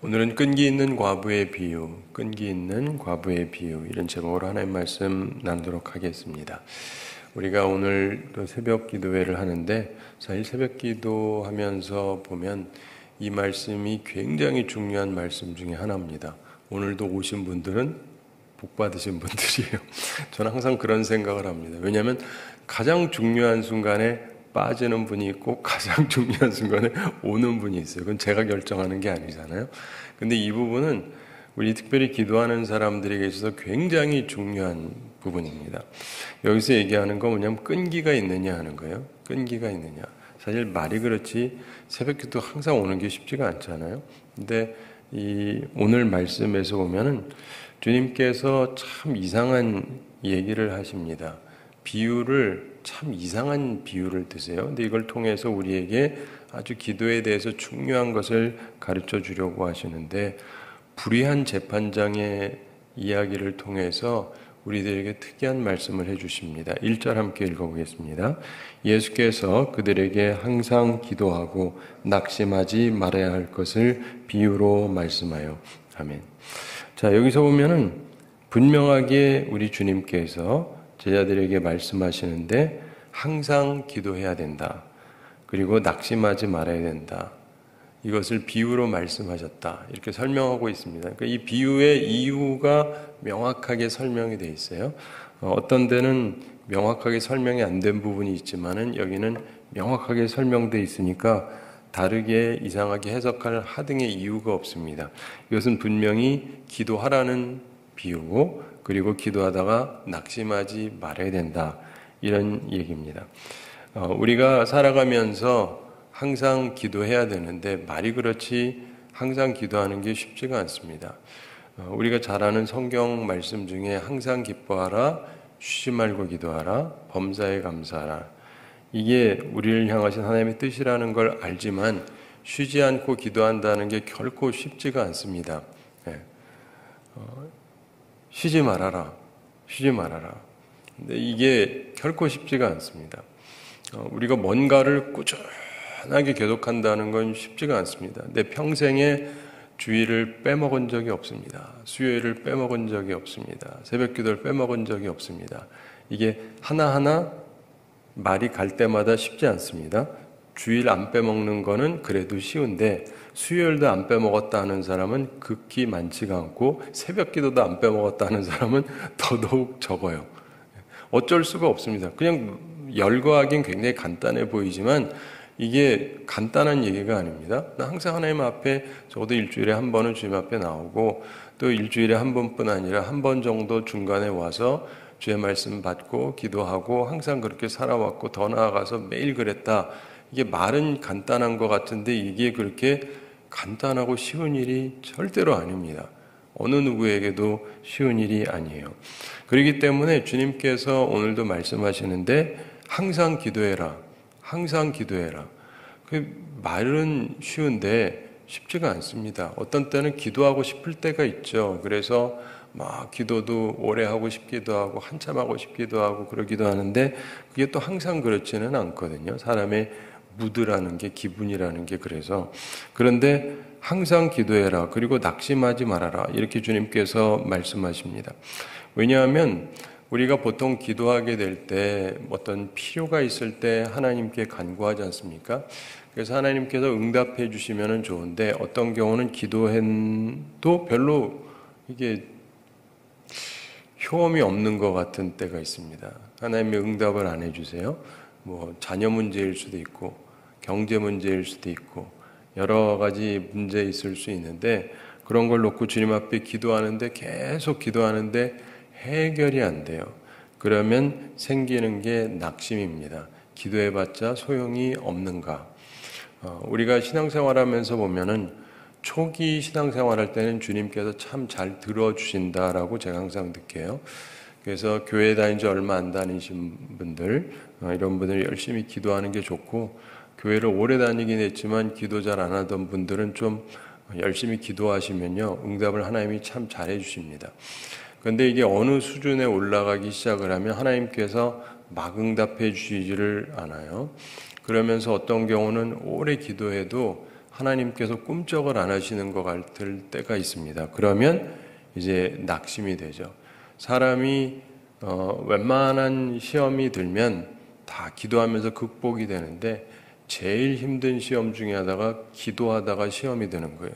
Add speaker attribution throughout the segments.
Speaker 1: 오늘은 끈기 있는 과부의 비유, 끈기 있는 과부의 비유 이런 제목으로 하나님 말씀 나누도록 하겠습니다. 우리가 오늘 또 새벽 기도회를 하는데 사실 새벽 기도하면서 보면 이 말씀이 굉장히 중요한 말씀 중에 하나입니다. 오늘도 오신 분들은 복 받으신 분들이에요. 저는 항상 그런 생각을 합니다. 왜냐하면 가장 중요한 순간에 빠지는 분이 있고 가장 중요한 순간에 오는 분이 있어요. 그건 제가 결정하는 게 아니잖아요. 근데 이 부분은 우리 특별히 기도하는 사람들에게 있어서 굉장히 중요한 부분입니다. 여기서 얘기하는 건 뭐냐면 끈기가 있느냐 하는 거예요. 끈기가 있느냐. 사실 말이 그렇지 새벽기도 항상 오는 게 쉽지가 않잖아요. 근데 이 오늘 말씀에서 보면은 주님께서 참 이상한 얘기를 하십니다. 비유를 참 이상한 비유를 드세요. 근데 이걸 통해서 우리에게 아주 기도에 대해서 중요한 것을 가르쳐 주려고 하시는데 불의한 재판장의 이야기를 통해서 우리들에게 특이한 말씀을 해주십니다. 1절 함께 읽어보겠습니다. 예수께서 그들에게 항상 기도하고 낙심하지 말아야 할 것을 비유로 말씀하여. 아멘. 자, 여기서 보면은 분명하게 우리 주님께서 제자들에게 말씀하시는데 항상 기도해야 된다. 그리고 낙심하지 말아야 된다. 이것을 비유로 말씀하셨다. 이렇게 설명하고 있습니다. 그러니까 이 비유의 이유가 명확하게 설명이 되어 있어요. 어떤 데는 명확하게 설명이 안 된 부분이 있지만은 여기는 명확하게 설명되어 있으니까 다르게 이상하게 해석할 하등의 이유가 없습니다. 이것은 분명히 기도하라는 비유고 그리고 기도하다가 낙심하지 말아야 된다. 이런 얘기입니다. 우리가 살아가면서 항상 기도해야 되는데 말이 그렇지 항상 기도하는 게 쉽지가 않습니다. 우리가 잘 아는 성경 말씀 중에 항상 기뻐하라, 쉬지 말고 기도하라, 범사에 감사하라. 이게 우리를 향하신 하나님의 뜻이라는 걸 알지만 쉬지 않고 기도한다는 게 결코 쉽지가 않습니다. 쉬지 말아라. 쉬지 말아라. 근데 이게 결코 쉽지가 않습니다. 우리가 뭔가를 꾸준하게 계속한다는 건 쉽지가 않습니다. 내 평생에 주일을 빼먹은 적이 없습니다. 수요일을 빼먹은 적이 없습니다. 새벽 기도를 빼먹은 적이 없습니다. 이게 하나하나 말이 갈 때마다 쉽지 않습니다. 주일 안 빼먹는 거는 그래도 쉬운데 수요일도 안 빼먹었다 하는 사람은 극히 많지가 않고 새벽 기도도 안 빼먹었다 하는 사람은 더더욱 적어요. 어쩔 수가 없습니다. 그냥 열거하기는 굉장히 간단해 보이지만 이게 간단한 얘기가 아닙니다. 나 항상 하나님 앞에 적어도 일주일에 한 번은 주님 앞에 나오고 또 일주일에 한 번뿐 아니라 한 번 정도 중간에 와서 주의 말씀 받고 기도하고 항상 그렇게 살아왔고 더 나아가서 매일 그랬다. 이게 말은 간단한 것 같은데 이게 그렇게 간단하고 쉬운 일이 절대로 아닙니다. 어느 누구에게도 쉬운 일이 아니에요. 그렇기 때문에 주님께서 오늘도 말씀하시는데 항상 기도해라. 항상 기도해라. 그 말은 쉬운데 쉽지가 않습니다. 어떤 때는 기도하고 싶을 때가 있죠. 그래서 막 기도도 오래 하고 싶기도 하고 한참 하고 싶기도 하고 그러기도 하는데 그게 또 항상 그렇지는 않거든요. 사람의 무드라는 게 기분이라는 게 그래서 그런데 항상 기도해라. 그리고 낙심하지 말아라. 이렇게 주님께서 말씀하십니다. 왜냐하면 우리가 보통 기도하게 될 때 어떤 필요가 있을 때 하나님께 간구하지 않습니까? 그래서 하나님께서 응답해 주시면 좋은데 어떤 경우는 기도해도 별로 이게 효험이 없는 것 같은 때가 있습니다. 하나님이 응답을 안 해주세요. 뭐 자녀 문제일 수도 있고 경제 문제일 수도 있고 여러 가지 문제 있을 수 있는데 그런 걸 놓고 주님 앞에 기도하는데 계속 기도하는데 해결이 안 돼요. 그러면 생기는 게 낙심입니다. 기도해봤자 소용이 없는가. 우리가 신앙생활하면서 보면은 초기 신앙생활할 때는 주님께서 참 잘 들어주신다라고 제가 항상 느껴요. 그래서 교회 다닌 지 얼마 안 다니신 분들 이런 분들이 열심히 기도하는 게 좋고 교회를 오래 다니긴 했지만 기도 잘 안 하던 분들은 좀 열심히 기도하시면요 응답을 하나님이 참 잘해 주십니다. 그런데 이게 어느 수준에 올라가기 시작을 하면 하나님께서 막 응답해 주시지를 않아요. 그러면서 어떤 경우는 오래 기도해도 하나님께서 꿈쩍을 안 하시는 것 같을 때가 있습니다. 그러면 이제 낙심이 되죠. 사람이 웬만한 시험이 들면 다 기도하면서 극복이 되는데 제일 힘든 시험 중에 하나가 기도하다가 시험이 되는 거예요.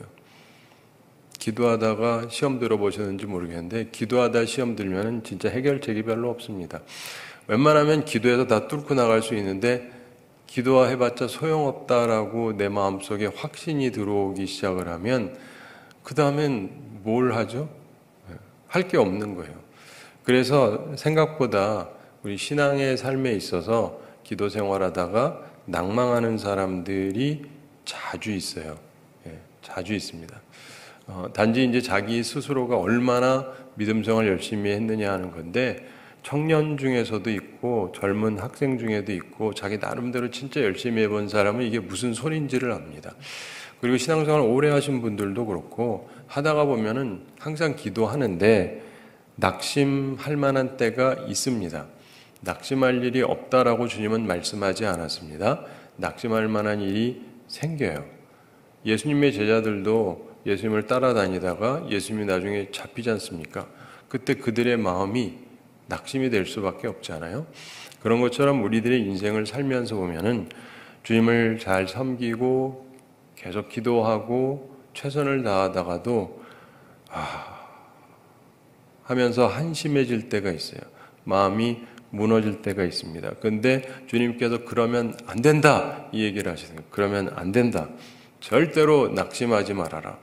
Speaker 1: 기도하다가 시험 들어보셨는지 모르겠는데 기도하다 시험 들면 진짜 해결책이 별로 없습니다. 웬만하면 기도해서 다 뚫고 나갈 수 있는데 기도해봤자 소용없다라고 내 마음속에 확신이 들어오기 시작을 하면 그 다음엔 뭘 하죠? 할 게 없는 거예요. 그래서 생각보다 우리 신앙의 삶에 있어서 기도 생활하다가 낭망하는 사람들이 자주 있어요. 자주 있습니다. 단지 이제 자기 스스로가 얼마나 믿음 생활 열심히 했느냐 하는 건데 청년 중에서도 있고 젊은 학생 중에도 있고 자기 나름대로 진짜 열심히 해본 사람은 이게 무슨 소린지를 압니다. 그리고 신앙생활 오래 하신 분들도 그렇고 하다가 보면은 항상 기도하는데 낙심할 만한 때가 있습니다. 낙심할 일이 없다라고 주님은 말씀하지 않았습니다. 낙심할 만한 일이 생겨요. 예수님의 제자들도 예수님을 따라다니다가 예수님이 나중에 잡히지 않습니까? 그때 그들의 마음이 낙심이 될 수밖에 없잖아요. 그런 것처럼 우리들의 인생을 살면서 보면은 주님을 잘 섬기고 계속 기도하고 최선을 다하다가도 하면서 한심해질 때가 있어요. 마음이 무너질 때가 있습니다. 근데 주님께서 그러면 안 된다 이 얘기를 하시세요. 그러면 안 된다. 절대로 낙심하지 말아라.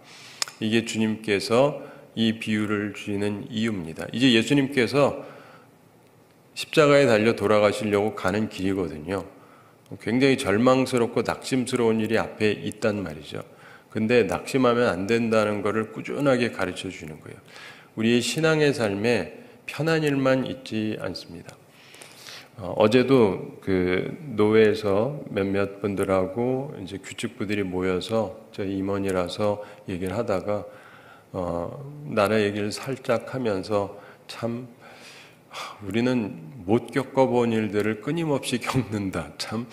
Speaker 1: 이게 주님께서 이 비유를 주시는 이유입니다. 이제 예수님께서 십자가에 달려 돌아가시려고 가는 길이거든요. 굉장히 절망스럽고 낙심스러운 일이 앞에 있단 말이죠. 근데 낙심하면 안 된다는 것을 꾸준하게 가르쳐 주시는 거예요. 우리의 신앙의 삶에 편한 일만 있지 않습니다. 어제도 그 노회에서 몇몇 분들하고 이제 규칙부들이 모여서 저희 임원이라서 얘기를 하다가 나라 얘기를 살짝 하면서 참 우리는 못 겪어본 일들을 끊임없이 겪는다. 참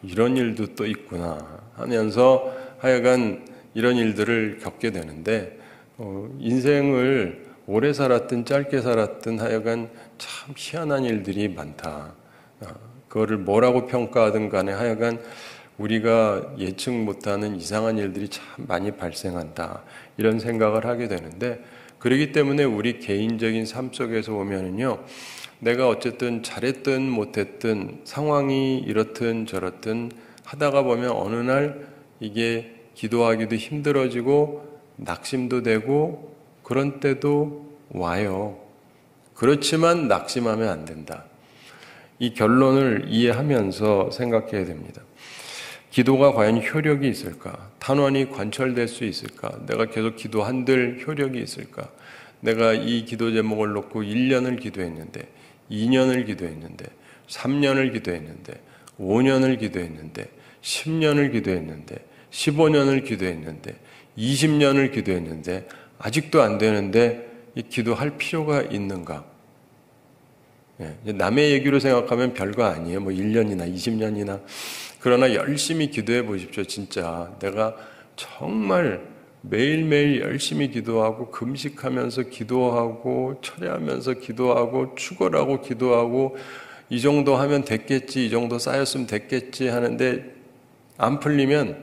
Speaker 1: 이런 일도 또 있구나 하면서 하여간 이런 일들을 겪게 되는데 인생을 오래 살았든 짧게 살았든 하여간 참 희한한 일들이 많다. 그거를 뭐라고 평가하든 간에 하여간 우리가 예측 못하는 이상한 일들이 참 많이 발생한다. 이런 생각을 하게 되는데 그렇기 때문에 우리 개인적인 삶 속에서 보면은요, 내가 어쨌든 잘했든 못했든 상황이 이렇든 저렇든 하다가 보면 어느 날 이게 기도하기도 힘들어지고 낙심도 되고 그런 때도 와요. 그렇지만 낙심하면 안 된다. 이 결론을 이해하면서 생각해야 됩니다. 기도가 과연 효력이 있을까? 탄원이 관철될 수 있을까? 내가 계속 기도한들 효력이 있을까? 내가 이 기도 제목을 놓고 1년을 기도했는데 2년을 기도했는데 3년을 기도했는데 5년을 기도했는데 10년을 기도했는데 15년을 기도했는데 20년을 기도했는데 아직도 안 되는데 이 기도할 필요가 있는가? 남의 얘기로 생각하면 별거 아니에요. 뭐 1년이나 20년이나. 그러나 열심히 기도해 보십시오. 진짜 내가 정말 매일매일 열심히 기도하고 금식하면서 기도하고 철야하면서 기도하고 축원하고 기도하고 이 정도 하면 됐겠지, 이 정도 쌓였으면 됐겠지 하는데 안 풀리면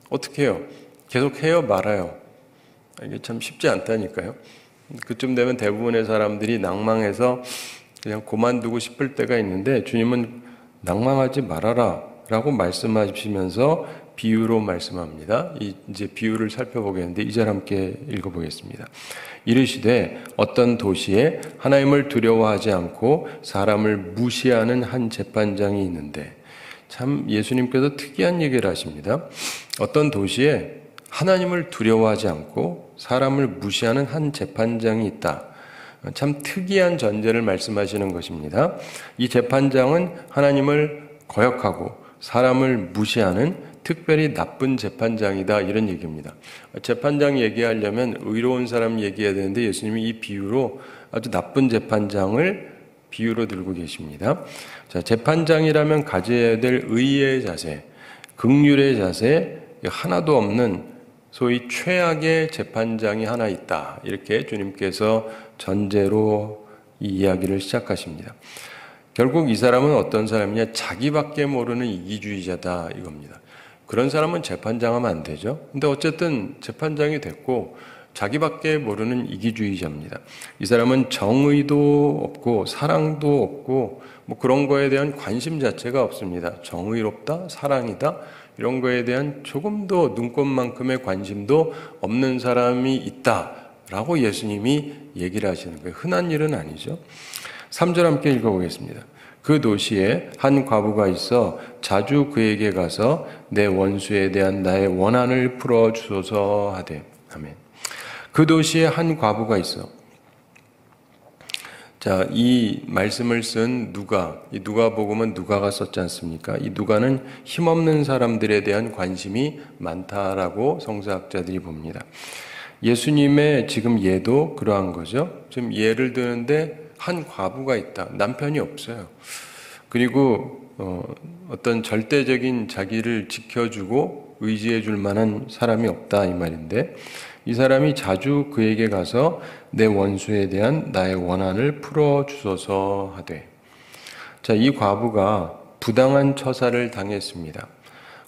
Speaker 1: 어떻게 해요? 계속 해요? 말아요? 이게 참 쉽지 않다니까요. 그쯤 되면 대부분의 사람들이 낭망해서 그냥 그만두고 싶을 때가 있는데 주님은 낭망하지 말아라 라고 말씀하시면서 비유로 말씀합니다. 이제 비유를 살펴보겠는데 2절 함께 읽어보겠습니다. 이르시되 어떤 도시에 하나님을 두려워하지 않고 사람을 무시하는 한 재판장이 있는데, 참 예수님께서 특이한 얘기를 하십니다. 어떤 도시에 하나님을 두려워하지 않고 사람을 무시하는 한 재판장이 있다. 참 특이한 전제를 말씀하시는 것입니다. 이 재판장은 하나님을 거역하고 사람을 무시하는 특별히 나쁜 재판장이다, 이런 얘기입니다. 재판장 얘기하려면 의로운 사람 얘기해야 되는데 예수님이 이 비유로 아주 나쁜 재판장을 비유로 들고 계십니다. 자, 재판장이라면 가져야 될 의의 자세, 긍휼의 자세, 하나도 없는 소위 최악의 재판장이 하나 있다. 이렇게 주님께서 전제로 이 이야기를 시작하십니다. 결국 이 사람은 어떤 사람이냐? 자기밖에 모르는 이기주의자다 이겁니다. 그런 사람은 재판장하면 안 되죠. 근데 어쨌든 재판장이 됐고 자기밖에 모르는 이기주의자입니다. 이 사람은 정의도 없고 사랑도 없고 뭐 그런 거에 대한 관심 자체가 없습니다. 정의롭다, 사랑이다 이런 거에 대한 조금도 눈꼽만큼의 관심도 없는 사람이 있다라고 예수님이 얘기를 하시는 거예요. 흔한 일은 아니죠. 3절 함께 읽어보겠습니다. 그 도시에 한 과부가 있어 자주 그에게 가서 내 원수에 대한 나의 원한을 풀어주소서 하되. 아멘. 그 도시에 한 과부가 있어. 자, 이 말씀을 쓴 누가, 이 누가복음은 누가가 썼지 않습니까? 이 누가는 힘없는 사람들에 대한 관심이 많다라고 성서학자들이 봅니다. 예수님의 지금 예도 그러한 거죠. 지금 예를 드는데 한 과부가 있다. 남편이 없어요. 그리고 어떤 절대적인 자기를 지켜주고 의지해 줄 만한 사람이 없다 이 말인데 이 사람이 자주 그에게 가서 내 원수에 대한 나의 원한을 풀어주소서 하되. 자, 이 과부가 부당한 처사를 당했습니다.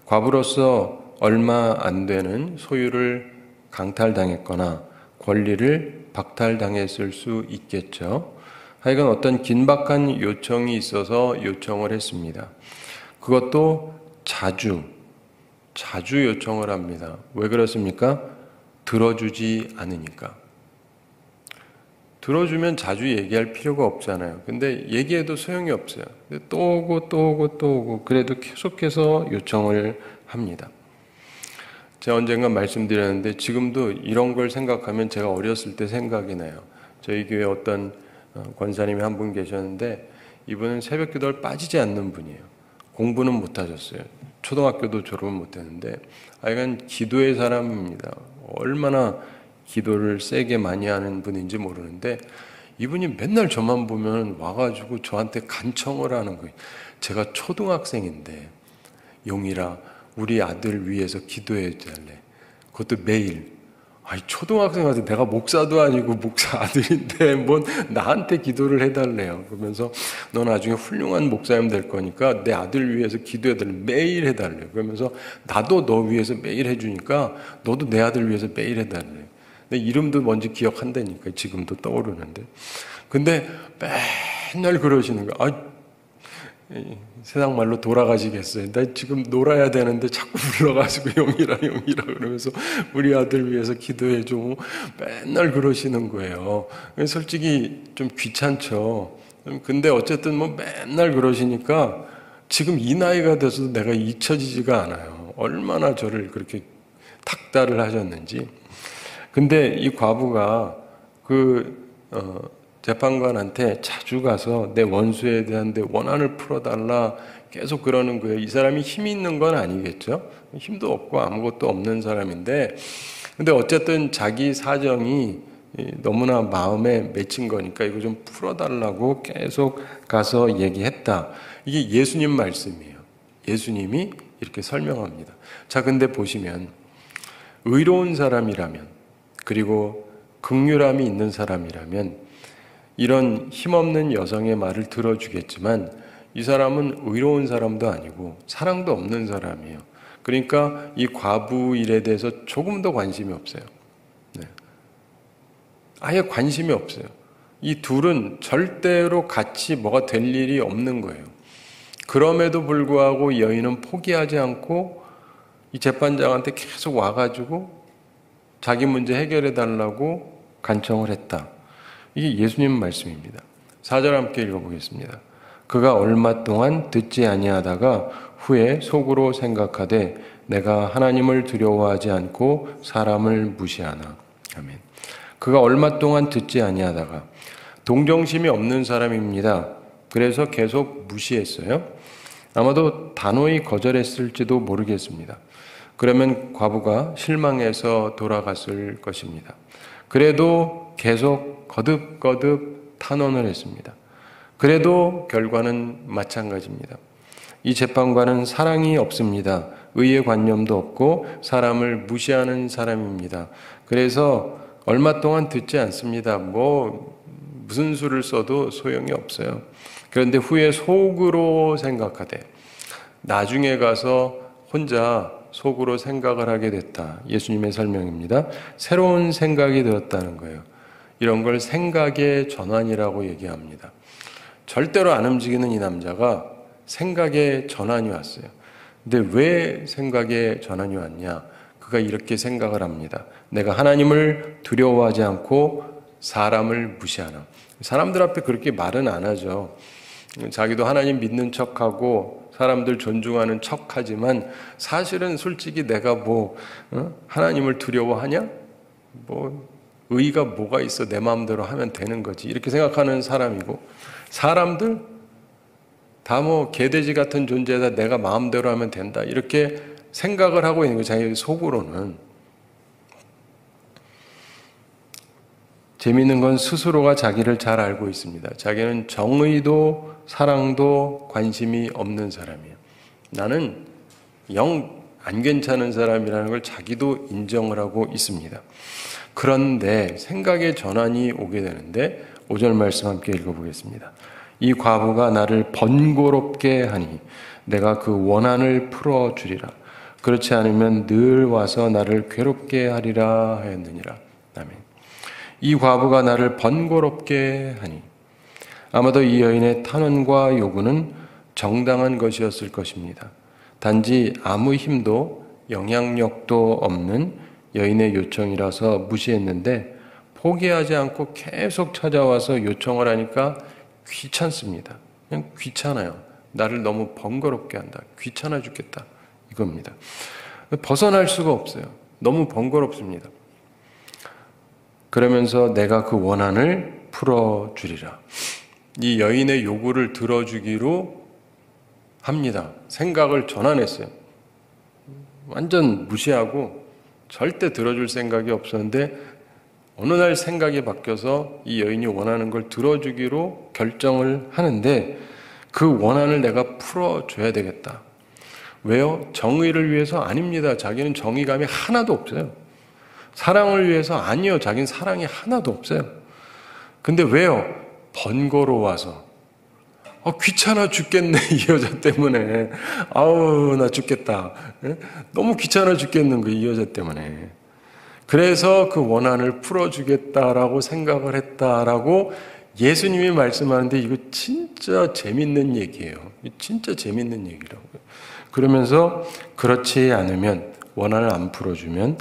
Speaker 1: 과부로서 얼마 안 되는 소유를 강탈당했거나 권리를 박탈당했을 수 있겠죠. 하여간 어떤 긴박한 요청이 있어서 요청을 했습니다. 그것도 자주 요청을 합니다. 왜 그렇습니까? 들어주지 않으니까. 들어주면 자주 얘기할 필요가 없잖아요. 근데 얘기해도 소용이 없어요. 또 오고 그래도 계속해서 요청을 합니다. 제가 언젠가 말씀드렸는데 지금도 이런 걸 생각하면 제가 어렸을 때 생각이 나요. 저희 교회 어떤 권사님이 한 분 계셨는데 이분은 새벽 기도를 빠지지 않는 분이에요. 공부는 못하셨어요. 초등학교도 졸업을 못했는데 하여간 기도의 사람입니다. 얼마나 기도를 세게 많이 하는 분인지 모르는데 이분이 맨날 저만 보면 와가지고 저한테 간청을 하는 거예요. 제가 초등학생인데 용이라 우리 아들 위해서 기도해 달래. 그것도 매일. 아니 초등학생 와서 내가 목사도 아니고 목사 아들인데 뭔 나한테 기도를 해달래요. 그러면서 너 나중에 훌륭한 목사님 될 거니까 내 아들 위해서 기도해달래. 매일 해달래요. 그러면서 나도 너 위해서 매일 해주니까 너도 내 아들 위해서 매일 해달래. 내 이름도 뭔지 기억한다니까 지금도 떠오르는데. 근데 맨날 그러시는 거야. 세상 말로 돌아가시겠어요. 나 지금 놀아야 되는데 자꾸 불러가지고 용이라 그러면서 우리 아들 위해서 기도해줘. 맨날 그러시는 거예요. 솔직히 좀 귀찮죠. 근데 어쨌든 뭐 맨날 그러시니까 지금 이 나이가 돼서도 내가 잊혀지지가 않아요. 얼마나 저를 그렇게 닥달을 하셨는지. 근데 이 과부가 재판관한테 자주 가서 내 원수에 대한 내 원한을 풀어달라 계속 그러는 거예요. 이 사람이 힘이 있는 건 아니겠죠? 힘도 없고 아무것도 없는 사람인데 근데 어쨌든 자기 사정이 너무나 마음에 맺힌 거니까 이거 좀 풀어달라고 계속 가서 얘기했다. 이게 예수님 말씀이에요. 예수님이 이렇게 설명합니다. 자, 근데 보시면 의로운 사람이라면 그리고 긍휼함이 있는 사람이라면 이런 힘없는 여성의 말을 들어주겠지만 이 사람은 의로운 사람도 아니고 사랑도 없는 사람이에요. 그러니까 이 과부 일에 대해서 조금도 관심이 없어요. 네. 아예 관심이 없어요. 이 둘은 절대로 같이 뭐가 될 일이 없는 거예요. 그럼에도 불구하고 이 여인은 포기하지 않고 이 재판장한테 계속 와가지고 자기 문제 해결해 달라고 간청을 했다. 이게 예수님 말씀입니다. 4절 함께 읽어보겠습니다. 그가 얼마 동안 듣지 아니하다가 후에 속으로 생각하되 내가 하나님을 두려워하지 않고 사람을 무시하나. 아멘. 그가 얼마 동안 듣지 아니하다가 동정심이 없는 사람입니다. 그래서 계속 무시했어요. 아마도 단호히 거절했을지도 모르겠습니다. 그러면 과부가 실망해서 돌아갔을 것입니다. 그래도 계속 거듭거듭 탄원을 했습니다. 그래도 결과는 마찬가지입니다. 이 재판관은 사랑이 없습니다. 의의 관념도 없고 사람을 무시하는 사람입니다. 그래서 얼마 동안 듣지 않습니다. 무슨 수를 써도 소용이 없어요. 그런데 후에 속으로 생각하되 나중에 가서 혼자 속으로 생각을 하게 됐다. 예수님의 설명입니다. 새로운 생각이 들었다는 거예요. 이런 걸 생각의 전환이라고 얘기합니다. 절대로 안 움직이는 이 남자가 생각의 전환이 왔어요. 근데 왜 생각의 전환이 왔냐? 그가 이렇게 생각을 합니다. 내가 하나님을 두려워하지 않고 사람을 무시하나. 사람들 앞에 그렇게 말은 안 하죠. 자기도 하나님 믿는 척하고 사람들 존중하는 척하지만 사실은 솔직히 내가 하나님을 두려워하냐? 의의가 뭐가 있어? 내 마음대로 하면 되는 거지. 이렇게 생각하는 사람이고, 사람들 다 개돼지 같은 존재다. 내가 마음대로 하면 된다. 이렇게 생각을 하고 있는 거예요. 자기 속으로는. 재미있는 건 스스로가 자기를 잘 알고 있습니다. 자기는 정의도 사랑도 관심이 없는 사람이에요. 나는 영 안 괜찮은 사람이라는 걸 자기도 인정을 하고 있습니다. 그런데 생각의 전환이 오게 되는데 5절 말씀 함께 읽어보겠습니다. 이 과부가 나를 번거롭게 하니 내가 그 원한을 풀어주리라. 그렇지 않으면 늘 와서 나를 괴롭게 하리라 하였느니라. 아멘. 이 과부가 나를 번거롭게 하니, 아마도 이 여인의 탄원과 요구는 정당한 것이었을 것입니다. 단지 아무 힘도 영향력도 없는 여인의 요청이라서 무시했는데 포기하지 않고 계속 찾아와서 요청을 하니까 귀찮습니다. 그냥 귀찮아요. 나를 너무 번거롭게 한다. 귀찮아 죽겠다. 이겁니다. 벗어날 수가 없어요. 너무 번거롭습니다. 그러면서 내가 그 원한을 풀어주리라. 이 여인의 요구를 들어주기로 합니다. 생각을 전환했어요. 완전 무시하고 절대 들어줄 생각이 없었는데 어느 날 생각이 바뀌어서 이 여인이 원하는 걸 들어주기로 결정을 하는데 그 원한을 내가 풀어줘야 되겠다. 왜요? 정의를 위해서 아닙니다. 자기는 정의감이 하나도 없어요. 사랑을 위해서 아니요. 자기는 사랑이 하나도 없어요. 근데 왜요? 번거로워서. 귀찮아 죽겠네, 이 여자 때문에. 아우, 나 죽겠다. 너무 귀찮아 죽겠는 거, 이 여자 때문에. 그래서 그 원한을 풀어주겠다라고 생각을 했다라고 예수님이 말씀하는데 이거 진짜 재밌는 얘기예요. 진짜 재밌는 얘기라고요. 그러면서 그렇지 않으면, 원한을 안 풀어주면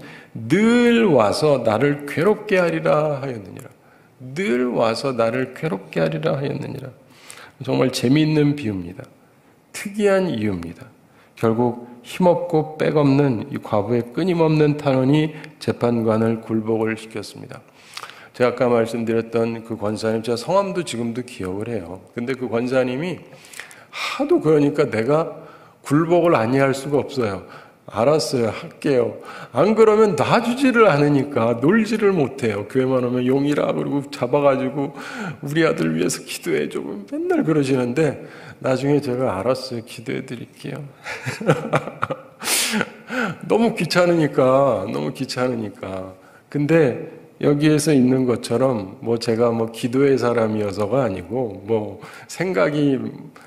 Speaker 1: 늘 와서 나를 괴롭게 하리라 하였느니라. 늘 와서 나를 괴롭게 하리라 하였느니라. 정말 재미있는 비유입니다. 특이한 이유입니다. 결국 힘없고 빽없는 이 과부의 끊임없는 탄원이 재판관을 굴복을 시켰습니다. 제가 아까 말씀드렸던 그 권사님, 제가 성함도 지금도 기억을 해요. 근데 그 권사님이 하도 그러니까 내가 굴복을 아니할 수가 없어요. 알았어요. 할게요. 안 그러면 놔주지를 않으니까 놀지를 못해요. 교회만 오면 용이라 그러고 잡아가지고 우리 아들 위해서 기도해줘. 맨날 그러시는데 나중에 제가 알았어요. 기도해 드릴게요. 너무 귀찮으니까. 근데 여기에서 있는 것처럼 제가 기도의 사람이어서가 아니고 생각이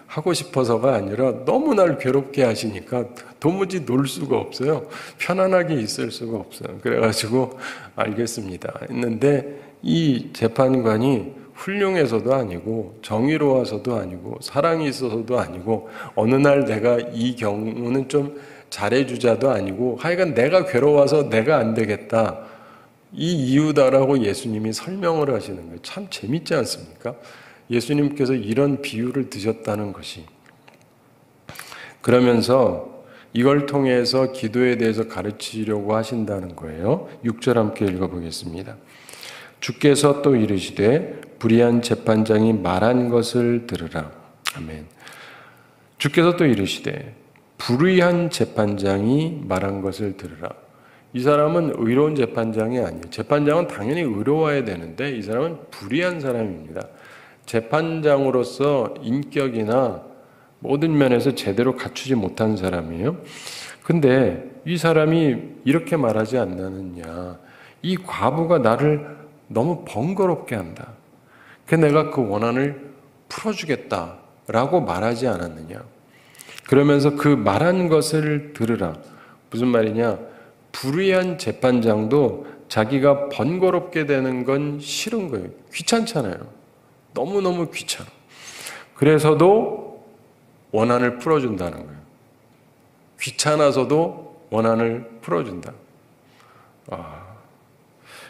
Speaker 1: 하고 싶어서가 아니라 너무 날 괴롭게 하시니까 도무지 놀 수가 없어요. 편안하게 있을 수가 없어요. 그래가지고 알겠습니다 했는데 이 재판관이 훌륭해서도 아니고 정의로워서도 아니고 사랑이 있어서도 아니고 어느 날 내가 이 경우는 좀 잘해주자도 아니고 하여간 내가 괴로워서 내가 안 되겠다. 이 이유다라고 예수님이 설명을 하시는 거예요. 참 재밌지 않습니까? 예수님께서 이런 비유를 드셨다는 것이. 그러면서 이걸 통해서 기도에 대해서 가르치려고 하신다는 거예요. 6절 함께 읽어보겠습니다. 주께서 또 이르시되 불의한 재판장이 말한 것을 들으라. 아멘. 주께서 또 이르시되 불의한 재판장이 말한 것을 들으라. 이 사람은 의로운 재판장이 아니에요. 재판장은 당연히 의로워야 되는데 이 사람은 불의한 사람입니다. 재판장으로서 인격이나 모든 면에서 제대로 갖추지 못한 사람이에요. 근데 이 사람이 이렇게 말하지 않느냐. 이 과부가 나를 너무 번거롭게 한다. 그래서 내가 그 원한을 풀어주겠다라고 말하지 않았느냐. 그러면서 그 말한 것을 들으라. 무슨 말이냐. 불의한 재판장도 자기가 번거롭게 되는 건 싫은 거예요. 귀찮잖아요. 너무너무 귀찮아. 그래서도 원한을 풀어준다는 거예요. 귀찮아서도 원한을 풀어준다.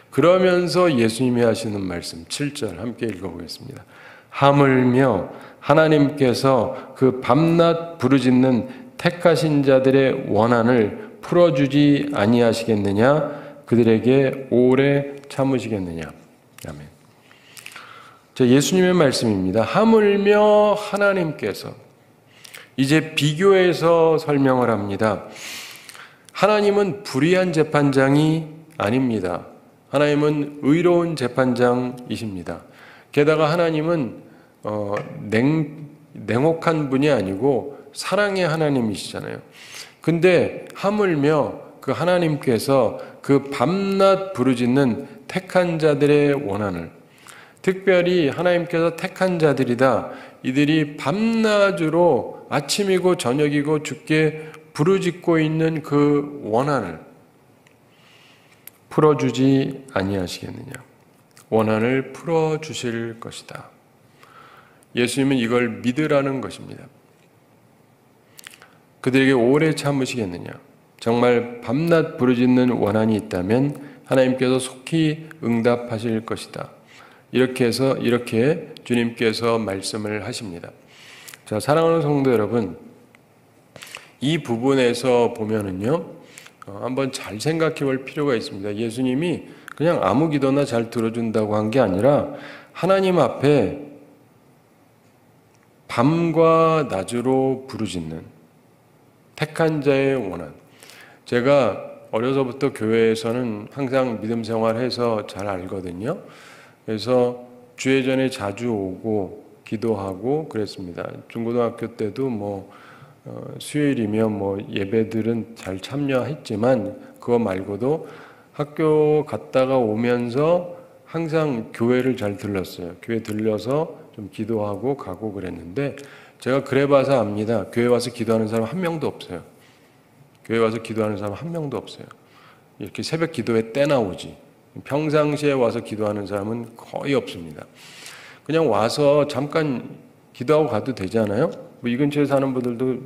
Speaker 1: 그러면서 예수님이 하시는 말씀 7절 함께 읽어보겠습니다. 하물며 하나님께서 그 밤낮 부르짖는 택하신 자들의 원한을 풀어주지 아니하시겠느냐? 그들에게 오래 참으시겠느냐? 아멘. 자, 예수님의 말씀입니다. 하물며 하나님께서 이제 비교해서 설명을 합니다. 하나님은 불의한 재판장이 아닙니다. 하나님은 의로운 재판장이십니다. 게다가 하나님은 냉혹한 분이 아니고 사랑의 하나님이시잖아요. 근데 하물며 그 하나님께서 그 밤낮 부르짖는 택한 자들의 원한을, 특별히 하나님께서 택한 자들이다. 이들이 밤낮으로 아침이고 저녁이고 주께 부르짖고 있는 그 원한을 풀어주지 아니하시겠느냐. 원한을 풀어주실 것이다. 예수님은 이걸 믿으라는 것입니다. 그들에게 오래 참으시겠느냐. 정말 밤낮 부르짖는 원한이 있다면 하나님께서 속히 응답하실 것이다. 이렇게 주님께서 말씀을 하십니다. 자, 사랑하는 성도 여러분, 이 부분에서 보면은요, 한번 잘 생각해 볼 필요가 있습니다. 예수님이 그냥 아무 기도나 잘 들어준다고 한 게 아니라 하나님 앞에 밤과 낮으로 부르짖는 택한 자의 원한. 제가 어려서부터 교회에서는 항상 믿음 생활해서 잘 알거든요. 그래서 주회전에 자주 오고 기도하고 그랬습니다. 중고등학교 때도 수요일이면 예배들은 잘 참여했지만 그거 말고도 학교 갔다가 오면서 항상 교회를 잘 들렀어요. 교회 들려서 좀 기도하고 가고 그랬는데 제가 그래봐서 압니다. 교회 와서 기도하는 사람 한 명도 없어요. 교회 와서 기도하는 사람 한 명도 없어요. 이렇게 새벽 기도회 때 나오지. 평상시에 와서 기도하는 사람은 거의 없습니다. 그냥 와서 잠깐 기도하고 가도 되잖아요. 이 근처에 사는 분들도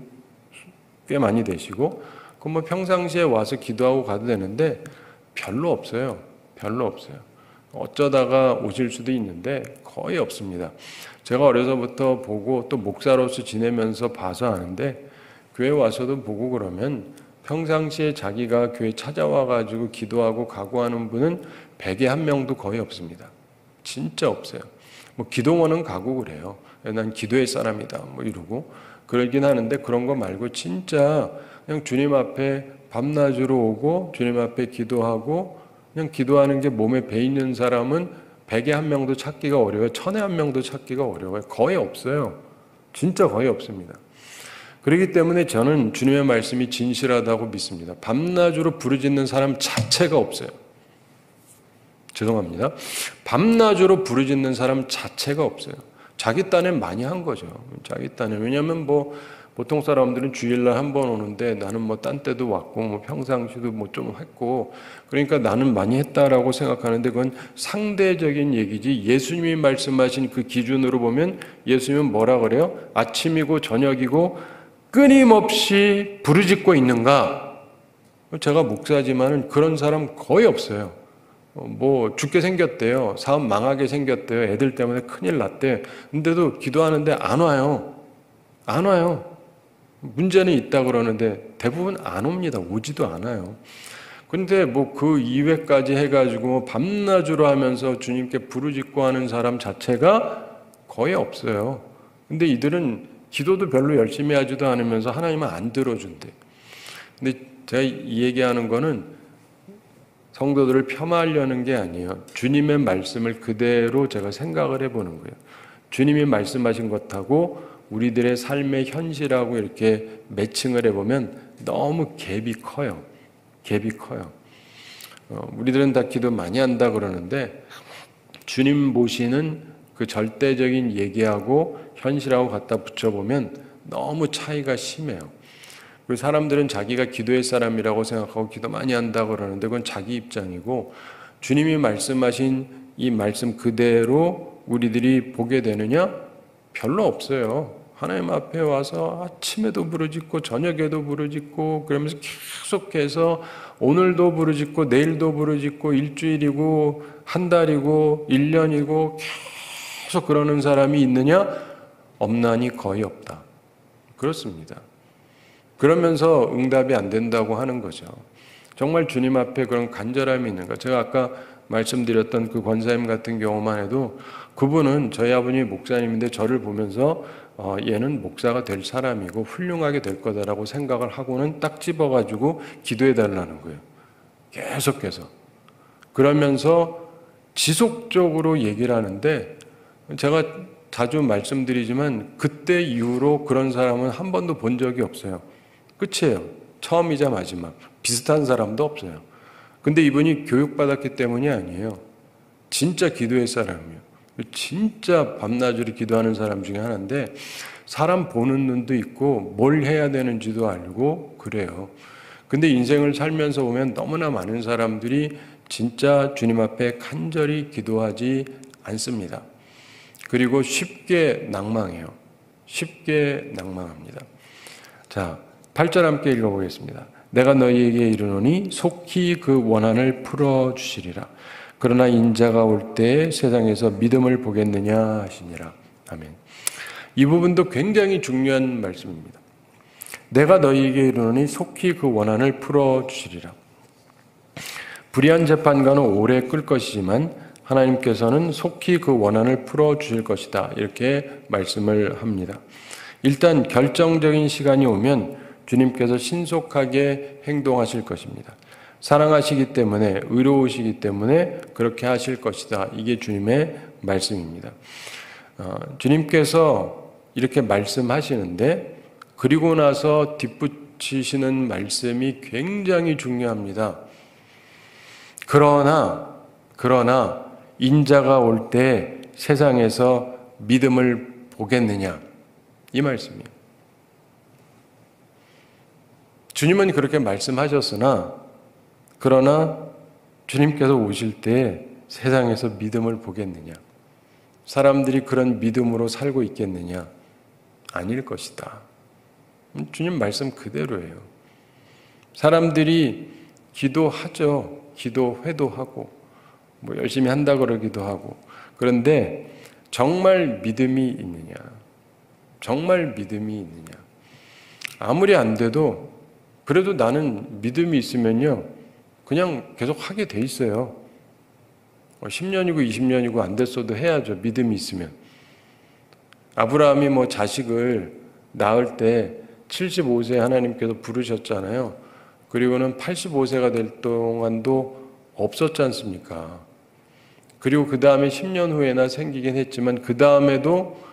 Speaker 1: 꽤 많이 되시고, 그럼 평상시에 와서 기도하고 가도 되는데 별로 없어요. 별로 없어요. 어쩌다가 오실 수도 있는데 거의 없습니다. 제가 어려서부터 보고 또 목사로서 지내면서 봐서 아는데 교회 와서도 보고 그러면 평상시에 자기가 교회 찾아와가지고 기도하고 가고 하는 분은 100에 한 명도 거의 없습니다. 진짜 없어요. 기도원은 가고 그래요. 난 기도의 사람이다 이러고 그러긴 하는데 그런 거 말고 진짜 그냥 주님 앞에 밤낮으로 오고 주님 앞에 기도하고 그냥 기도하는 게 몸에 배 있는 사람은 100에 한 명도 찾기가 어려워요. 1000에 한 명도 찾기가 어려워요. 거의 없어요. 진짜 거의 없습니다. 그렇기 때문에 저는 주님의 말씀이 진실하다고 믿습니다. 밤낮으로 부르짖는 사람 자체가 없어요. 죄송합니다. 밤낮으로 부르짖는 사람 자체가 없어요. 자기 딴엔 많이 한 거죠. 자기 딴에. 왜냐하면 보통 사람들은 주일날 한 번 오는데 나는 딴 때도 왔고 평상시도 좀 했고 그러니까 나는 많이 했다라고 생각하는데 그건 상대적인 얘기지. 예수님이 말씀하신 그 기준으로 보면 예수님은 뭐라 그래요? 아침이고 저녁이고 끊임없이 부르짖고 있는가? 제가 목사지만은 그런 사람 거의 없어요. 죽게 생겼대요. 사업 망하게 생겼대요. 애들 때문에 큰일 났대. 근데도 기도하는데 안 와요. 안 와요. 문제는 있다 그러는데 대부분 안 옵니다. 오지도 않아요. 근데 그 이외까지 해가지고 밤낮으로 하면서 주님께 부르짖고 하는 사람 자체가 거의 없어요. 근데 이들은 기도도 별로 열심히 하지도 않으면서 하나님은 안 들어준대. 근데 제가 이 얘기하는 거는 성도들을 폄하하려는 게 아니에요. 주님의 말씀을 그대로 제가 생각을 해보는 거예요. 주님이 말씀하신 것하고 우리들의 삶의 현실하고 이렇게 매칭을 해보면 너무 갭이 커요. 갭이 커요. 우리들은 다 기도 많이 한다 그러는데 주님 모시는 그 절대적인 얘기하고 현실하고 갖다 붙여보면 너무 차이가 심해요. 그리고 사람들은 자기가 기도의 사람이라고 생각하고 기도 많이 한다 그러는데 그건 자기 입장이고 주님이 말씀하신 이 말씀 그대로 우리들이 보게 되느냐? 별로 없어요. 하나님 앞에 와서 아침에도 부르짖고 저녁에도 부르짖고 그러면서 계속해서 오늘도 부르짖고 내일도 부르짖고 일주일이고 한 달이고 1년이고 계속 그러는 사람이 있느냐? 없나니 거의 없다. 그렇습니다. 그러면서 응답이 안 된다고 하는 거죠. 정말 주님 앞에 그런 간절함이 있는가? 제가 아까 말씀드렸던 그 권사님 같은 경우만 해도 그분은 저희 아버님이 목사님인데 저를 보면서 얘는 목사가 될 사람이고 훌륭하게 될 거다라고 생각을 하고는 딱 집어가지고 기도해 달라는 거예요. 계속해서. 그러면서 지속적으로 얘기를 하는데 제가 자주 말씀드리지만 그때 이후로 그런 사람은 한 번도 본 적이 없어요. 끝이에요. 처음이자 마지막. 비슷한 사람도 없어요. 근데 이분이 교육받았기 때문이 아니에요. 진짜 기도의 사람이에요. 진짜 밤낮으로 기도하는 사람 중에 하나인데 사람 보는 눈도 있고 뭘 해야 되는지도 알고 그래요. 근데 인생을 살면서 보면 너무나 많은 사람들이 진짜 주님 앞에 간절히 기도하지 않습니다. 그리고 쉽게 낭망해요. 쉽게 낭망합니다. 자, 8절 함께 읽어보겠습니다. 내가 너희에게 이르노니 속히 그 원한을 풀어주시리라. 그러나 인자가 올 때에 세상에서 믿음을 보겠느냐 하시니라. 아멘. 이 부분도 굉장히 중요한 말씀입니다. 내가 너희에게 이르노니 속히 그 원한을 풀어주시리라. 불의한 재판관은 오래 끌 것이지만 하나님께서는 속히 그 원한을 풀어주실 것이다. 이렇게 말씀을 합니다. 일단 결정적인 시간이 오면 주님께서 신속하게 행동하실 것입니다. 사랑하시기 때문에 의로우시기 때문에 그렇게 하실 것이다. 이게 주님의 말씀입니다. 주님께서 이렇게 말씀하시는데 그리고 나서 뒷붙이시는 말씀이 굉장히 중요합니다. 그러나 인자가 올 때 세상에서 믿음을 보겠느냐 이 말씀이에요. 주님은 그렇게 말씀하셨으나 그러나 주님께서 오실 때 세상에서 믿음을 보겠느냐? 사람들이 그런 믿음으로 살고 있겠느냐? 아닐 것이다. 주님 말씀 그대로예요. 사람들이 기도하죠. 기도회도 하고 뭐 열심히 한다 그러기도 하고 그런데 정말 믿음이 있느냐? 정말 믿음이 있느냐? 아무리 안 돼도 그래도 나는 믿음이 있으면요 그냥 계속 하게 돼 있어요. 10년이고 20년이고 안 됐어도 해야죠. 믿음이 있으면. 아브라함이 뭐 자식을 낳을 때 75세 하나님께서 부르셨잖아요. 그리고는 85세가 될 동안도 없었지 않습니까? 그리고 그 다음에 10년 후에나 생기긴 했지만 그 다음에도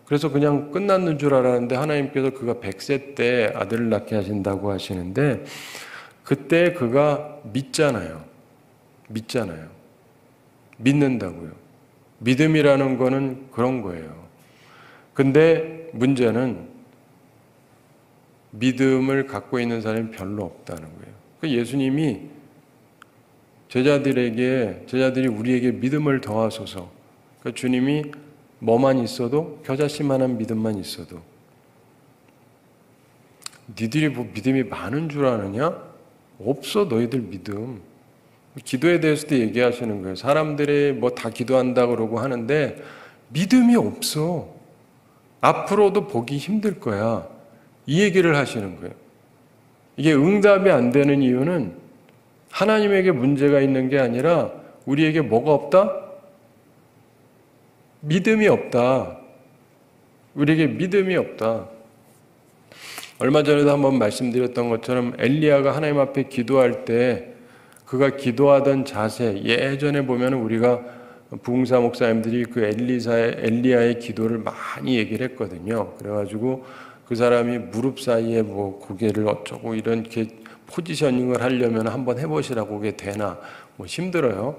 Speaker 1: 그래서 그냥 끝났는 줄 알았는데 하나님께서 그가 100세 때 아들을 낳게 하신다고 하시는데 그때 그가 믿잖아요. 믿는다고요. 믿음이라는 거는 그런 거예요. 근데 문제는 믿음을 갖고 있는 사람이 별로 없다는 거예요. 그러니까 예수님이 제자들이 우리에게 믿음을 더하소서. 그러니까 주님이 뭐만 있어도 겨자씨만한 믿음만 있어도 니들이 뭐 믿음이 많은 줄 아느냐? 없어 너희들 믿음. 기도에 대해서도 얘기하시는 거예요. 사람들이 뭐 다 기도한다 그러고 하는데 믿음이 없어. 앞으로도 보기 힘들 거야. 이 얘기를 하시는 거예요. 이게 응답이 안 되는 이유는 하나님에게 문제가 있는 게 아니라 우리에게 뭐가 없다? 믿음이 없다. 우리에게 믿음이 없다. 얼마 전에도 한번 말씀드렸던 것처럼 엘리야가 하나님 앞에 기도할 때 그가 기도하던 자세, 예전에 보면 우리가 부흥사 목사님들이 그 엘리야의 기도를 많이 얘기를 했거든요. 그래가지고 그 사람이 무릎 사이에 뭐 고개를 어쩌고 이렇게 포지셔닝을 하려면 한번 해보시라고 그게 되나 뭐 힘들어요.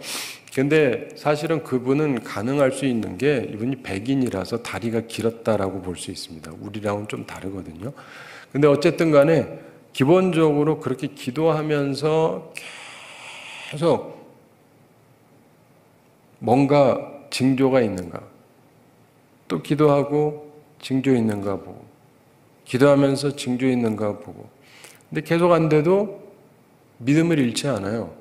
Speaker 1: 근데 사실은 그분은 가능할 수 있는 게 이분이 백인이라서 다리가 길었다라고 볼 수 있습니다. 우리랑은 좀 다르거든요. 근데 어쨌든 간에 기본적으로 그렇게 기도하면서 계속 뭔가 징조가 있는가, 또 기도하고 징조 있는가 보고, 기도하면서 징조 있는가 보고, 근데 계속 안 돼도 믿음을 잃지 않아요.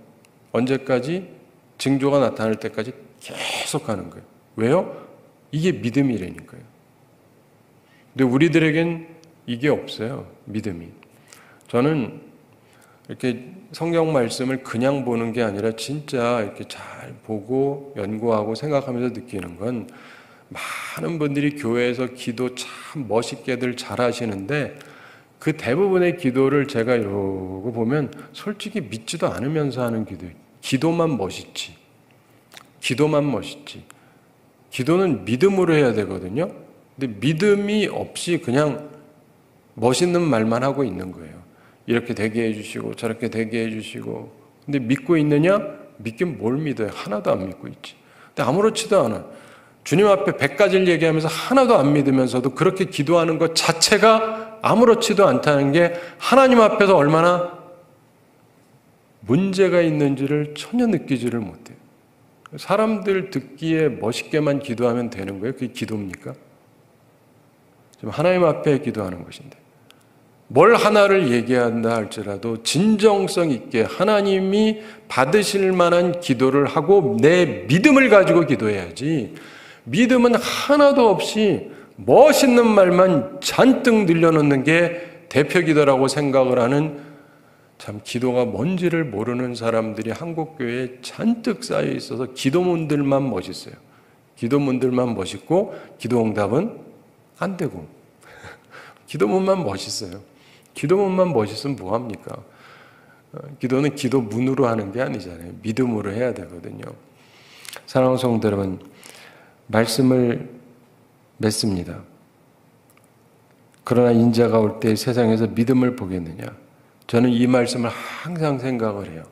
Speaker 1: 언제까지? 징조가 나타날 때까지 계속 하는 거예요. 왜요? 이게 믿음이라니까요. 근데 우리들에겐 이게 없어요. 믿음이. 저는 이렇게 성경 말씀을 그냥 보는 게 아니라 진짜 이렇게 잘 보고 연구하고 생각하면서 느끼는 건, 많은 분들이 교회에서 기도 참 멋있게들 잘 하시는데 그 대부분의 기도를 제가 이러고 보면 솔직히 믿지도 않으면서 하는 기도예요. 기도만 멋있지. 기도만 멋있지. 기도는 믿음으로 해야 되거든요. 근데 믿음이 없이 그냥 멋있는 말만 하고 있는 거예요. 이렇게 되게 해주시고 저렇게 되게 해주시고. 근데 믿고 있느냐? 믿긴 뭘 믿어요? 하나도 안 믿고 있지. 근데 아무렇지도 않아. 주님 앞에 100가지를 얘기하면서 하나도 안 믿으면서도 그렇게 기도하는 것 자체가 아무렇지도 않다는 게 하나님 앞에서 얼마나 문제가 있는지를 전혀 느끼지를 못해요. 사람들 듣기에 멋있게만 기도하면 되는 거예요? 그게 기도입니까? 지금 하나님 앞에 기도하는 것인데, 뭘 하나를 얘기한다 할지라도 진정성 있게 하나님이 받으실 만한 기도를 하고 내 믿음을 가지고 기도해야지, 믿음은 하나도 없이 멋있는 말만 잔뜩 늘려놓는 게 대표 기도라고 생각을 하는, 참 기도가 뭔지를 모르는 사람들이 한국교회에 잔뜩 쌓여 있어서 기도문들만 멋있어요. 기도문들만 멋있고 기도응답은 안 되고 기도문만 멋있어요. 기도문만 멋있으면 뭐합니까? 기도는 기도문으로 하는 게 아니잖아요. 믿음으로 해야 되거든요. 사랑하는 성도 여러분, 말씀을 맺습니다. 그러나 인자가 올 때 세상에서 믿음을 보겠느냐? 저는 이 말씀을 항상 생각을 해요.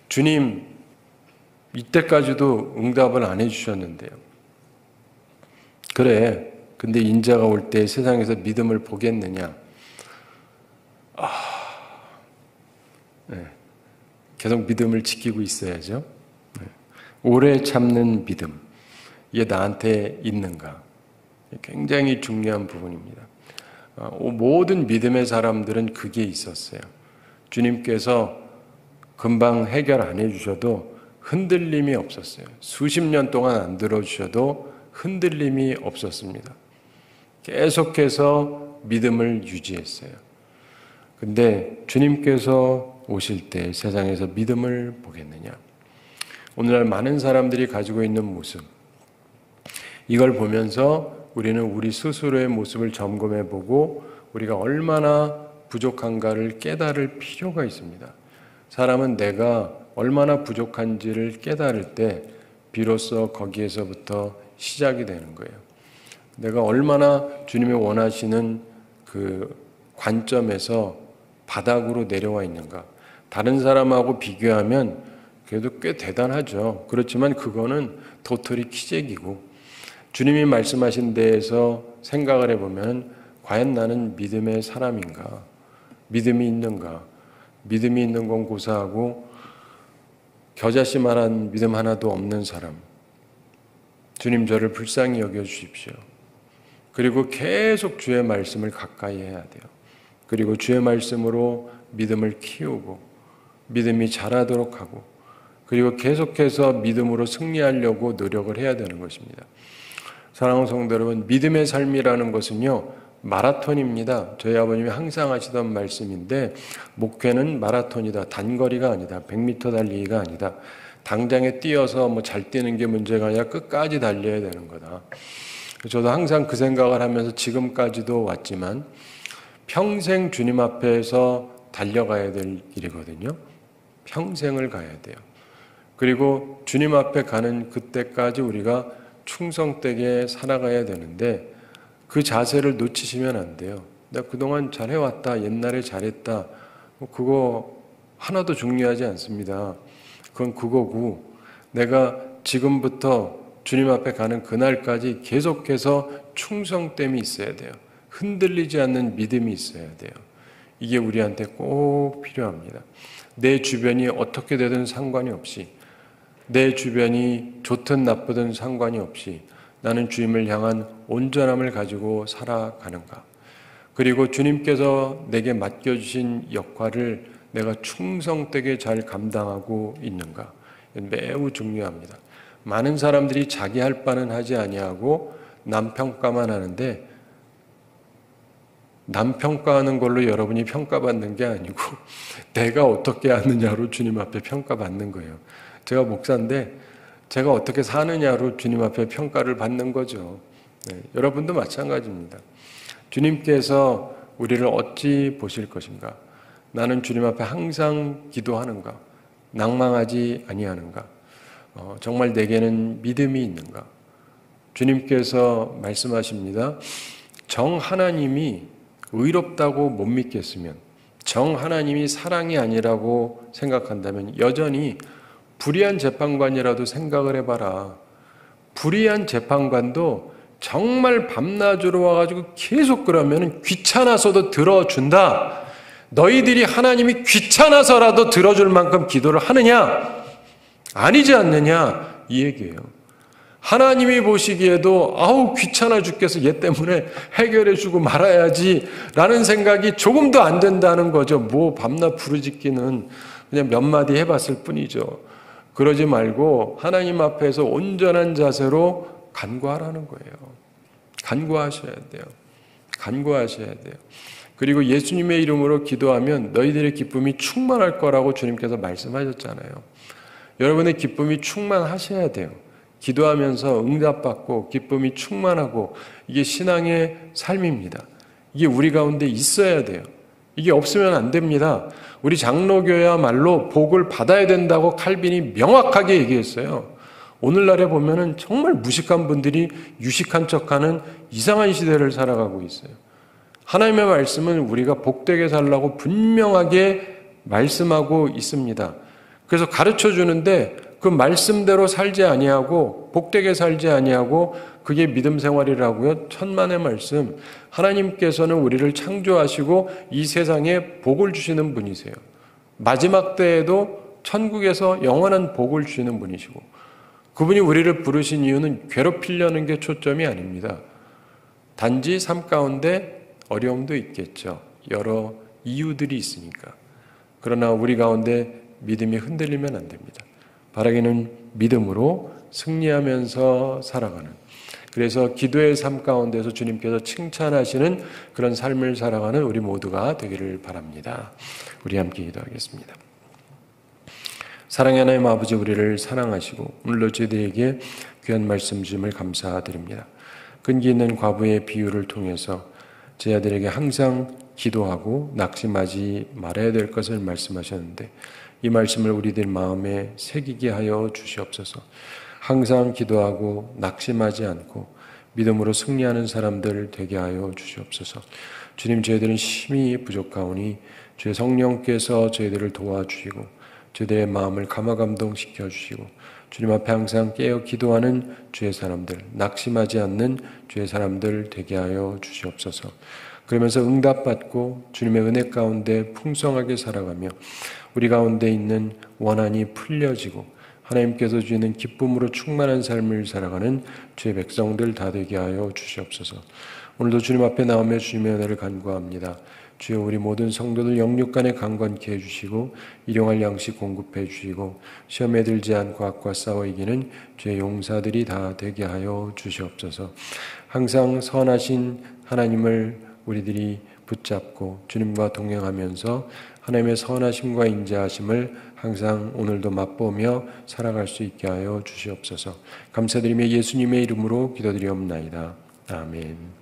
Speaker 1: 주님, 이때까지도 응답을 안 해주셨는데요. 그래, 근데 인자가 올 때 세상에서 믿음을 보겠느냐? 네. 계속 믿음을 지키고 있어야죠. 네. 오래 참는 믿음, 이게 나한테 있는가? 굉장히 중요한 부분입니다. 모든 믿음의 사람들은 그게 있었어요. 주님께서 금방 해결 안 해주셔도 흔들림이 없었어요. 수십 년 동안 안 들어주셔도 흔들림이 없었습니다. 계속해서 믿음을 유지했어요. 근데 주님께서 오실 때 세상에서 믿음을 보겠느냐? 오늘날 많은 사람들이 가지고 있는 모습, 이걸 보면서 우리는 우리 스스로의 모습을 점검해보고 우리가 얼마나 부족한가를 깨달을 필요가 있습니다. 사람은 내가 얼마나 부족한지를 깨달을 때 비로소 거기에서부터 시작이 되는 거예요. 내가 얼마나 주님이 원하시는 그 관점에서 바닥으로 내려와 있는가. 다른 사람하고 비교하면 그래도 꽤 대단하죠. 그렇지만 그거는 도토리 키재기고, 주님이 말씀하신 데에서 생각을 해보면 과연 나는 믿음의 사람인가? 믿음이 있는가? 믿음이 있는 건 고사하고 겨자씨만한 믿음 하나도 없는 사람. 주님, 저를 불쌍히 여겨주십시오. 그리고 계속 주의 말씀을 가까이 해야 돼요. 그리고 주의 말씀으로 믿음을 키우고 믿음이 자라도록 하고, 그리고 계속해서 믿음으로 승리하려고 노력을 해야 되는 것입니다. 사랑하는 성도 여러분, 믿음의 삶이라는 것은요, 마라톤입니다. 저희 아버님이 항상 하시던 말씀인데, 목회는 마라톤이다. 단거리가 아니다. 100m 달리기가 아니다. 당장에 뛰어서 뭐 잘 뛰는 게 문제가 아니라 끝까지 달려야 되는 거다. 저도 항상 그 생각을 하면서 지금까지도 왔지만, 평생 주님 앞에서 달려가야 될 일이거든요. 평생을 가야 돼요. 그리고 주님 앞에 가는 그때까지 우리가 충성되게 살아가야 되는데 그 자세를 놓치시면 안 돼요. 내가 그동안 잘해왔다, 옛날에 잘했다, 그거 하나도 중요하지 않습니다. 그건 그거고, 내가 지금부터 주님 앞에 가는 그날까지 계속해서 충성됨이 있어야 돼요. 흔들리지 않는 믿음이 있어야 돼요. 이게 우리한테 꼭 필요합니다. 내 주변이 어떻게 되든 상관이 없이, 내 주변이 좋든 나쁘든 상관이 없이 나는 주님을 향한 온전함을 가지고 살아가는가. 그리고 주님께서 내게 맡겨주신 역할을 내가 충성되게 잘 감당하고 있는가. 매우 중요합니다. 많은 사람들이 자기 할 바는 하지 아니하고 남 평가만 하는데, 남 평가하는 걸로 여러분이 평가받는 게 아니고 내가 어떻게 하느냐로 주님 앞에 평가받는 거예요. 제가 목사인데 제가 어떻게 사느냐로 주님 앞에 평가를 받는 거죠. 네, 여러분도 마찬가지입니다. 주님께서 우리를 어찌 보실 것인가? 나는 주님 앞에 항상 기도하는가? 낭망하지 아니하는가? 정말 내게는 믿음이 있는가? 주님께서 말씀하십니다. 정 하나님이 의롭다고 못 믿겠으면, 정 하나님이 사랑이 아니라고 생각한다면 여전히 불의한 재판관이라도 생각을 해봐라. 불의한 재판관도 정말 밤낮으로 와가지고 계속 그러면 귀찮아서도 들어준다. 너희들이 하나님이 귀찮아서라도 들어줄 만큼 기도를 하느냐? 아니지 않느냐? 이 얘기예요. 하나님이 보시기에도 아우 귀찮아 죽겠어, 얘 때문에 해결해주고 말아야지 라는 생각이 조금도 안 된다는 거죠. 뭐 밤낮 부르짖기는 그냥 몇 마디 해봤을 뿐이죠. 그러지 말고 하나님 앞에서 온전한 자세로 간구하라는 거예요. 간구하셔야 돼요. 간구하셔야 돼요. 그리고 예수님의 이름으로 기도하면 너희들의 기쁨이 충만할 거라고 주님께서 말씀하셨잖아요. 여러분의 기쁨이 충만하셔야 돼요. 기도하면서 응답받고 기쁨이 충만하고, 이게 신앙의 삶입니다. 이게 우리 가운데 있어야 돼요. 이게 없으면 안 됩니다. 우리 장로교야말로 복을 받아야 된다고 칼빈이 명확하게 얘기했어요. 오늘날에 보면은 정말 무식한 분들이 유식한 척하는 이상한 시대를 살아가고 있어요. 하나님의 말씀은 우리가 복되게 살라고 분명하게 말씀하고 있습니다. 그래서 가르쳐 주는데 그 말씀대로 살지 아니하고 복되게 살지 아니하고 그게 믿음 생활이라고요. 천만의 말씀. 하나님께서는 우리를 창조하시고 이 세상에 복을 주시는 분이세요. 마지막 때에도 천국에서 영원한 복을 주시는 분이시고, 그분이 우리를 부르신 이유는 괴롭히려는 게 초점이 아닙니다. 단지 삶 가운데 어려움도 있겠죠. 여러 이유들이 있으니까. 그러나 우리 가운데 믿음이 흔들리면 안 됩니다. 바라기는 믿음으로 승리하면서 살아가는, 그래서 기도의 삶 가운데서 주님께서 칭찬하시는 그런 삶을 살아가는 우리 모두가 되기를 바랍니다. 우리 함께 기도하겠습니다. 사랑의 하나님 아버지, 우리를 사랑하시고 오늘도 저희들에게 귀한 말씀 주심을 감사드립니다. 끈기 있는 과부의 비유를 통해서 제 아들에게 항상 기도하고 낙심하지 말아야 될 것을 말씀하셨는데, 이 말씀을 우리들 마음에 새기게 하여 주시옵소서. 항상 기도하고 낙심하지 않고 믿음으로 승리하는 사람들 되게 하여 주시옵소서. 주님, 저희들은 심히 부족하오니 주의 성령께서 저희들을 도와주시고 저희들의 마음을 감화감동시켜 주시고 주님 앞에 항상 깨어 기도하는 주의 사람들, 낙심하지 않는 주의 사람들 되게 하여 주시옵소서. 그러면서 응답받고 주님의 은혜 가운데 풍성하게 살아가며 우리 가운데 있는 원한이 풀려지고 하나님께서 주시는 기쁨으로 충만한 삶을 살아가는 주의 백성들 다 되게 하여 주시옵소서. 오늘도 주님 앞에 나오며 주님의 은혜를 간구합니다. 주여, 우리 모든 성도들 영육간에 강건케 해주시고 일용할 양식 공급해 주시고 시험에 들지 않고 악과 싸워 이기는 주의 용사들이 다 되게 하여 주시옵소서. 항상 선하신 하나님을 우리들이 붙잡고 주님과 동행하면서 하나님의 선하심과 인자하심을 항상 오늘도 맛보며 살아갈 수 있게 하여 주시옵소서. 감사드리며 예수님의 이름으로 기도드리옵나이다. 아멘.